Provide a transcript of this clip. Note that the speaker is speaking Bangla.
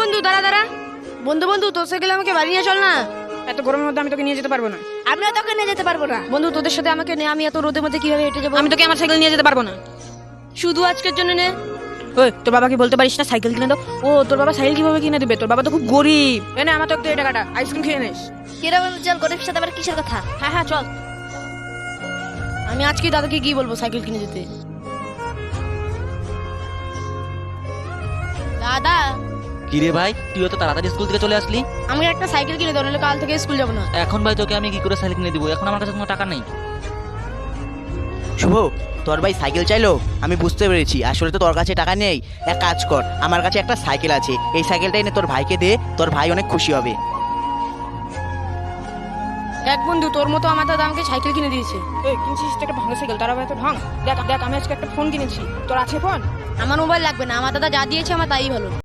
বন্ধু দাঁড়া দাঁড়া। বন্ধু বন্ধু তোর সাইকেল আমাকে বাড়ি নিয়ে চল না। এত গরমের মধ্যে আমি তোকে নিয়ে যেতে পারবো না। আমিও তোকে নিয়ে যেতে পারবো না। বন্ধু তোদের সাথে আমাকে নে, আমি এত রোদের মধ্যে কিভাবে হেঁটে যাবো? আমি তোকে আমার সাইকেল নিয়ে যেতে পারবো না। শুধু আজকের জন্য নে। ওই তোর বাবাকে বলতে পারিস না সাইকেল কিনে দাও? ও তোর বাবা সাইকেল কিভাবে কিনে দিবে? তোর বাবা তো খুব গরিব। এনে আমার তো একটু এই টাকাটা আইসক্রিম খেয়ে নিস। কিরা বন্ধু চল, গরিবের সাথে আবার কিসের কথা? হ্যাঁ হ্যাঁ চল। আমি আজকে দাদাকে কি বলবো সাইকেল কিনে দিতে। দাদা কি রে ভাই, তুই তো তাড়াতাড়ি স্কুল থেকে চলে আসলি। আমাকে একটা সাইকেল কিনে দাও, নাহলে কাল থেকে স্কুল যাবো না। এখন ভাই তোকে আমি কি করে সাইকেল কিনে দিব? এখন আমার কাছে কোনো টাকা নেই। শুভ, তোর ভাই সাইকেল চাইলো, আমি বুঝতে পেরেছি আসলে তো তোর কাছে টাকা নেই। এক কাজ কর, আমার কাছে একটা সাইকেল আছে, এই সাইকেলটা এনে তোর ভাইকে দে, তোর ভাই অনেক খুশি হবে। এক বন্ধু তোর মতো আমার দাদা আমাকে সাইকেল কিনে দিয়েছে। এই কিনছিস তো একটা ভাঙা সাইকেল, তারা তো ঢং। দেখ দেখ আমি আজকে একটা ফোন কিনেছি, তোর আছে ফোন? আমার মোবাইল লাগবে না, আমার দাদা যা দিয়েছে আমার তাই ভালো।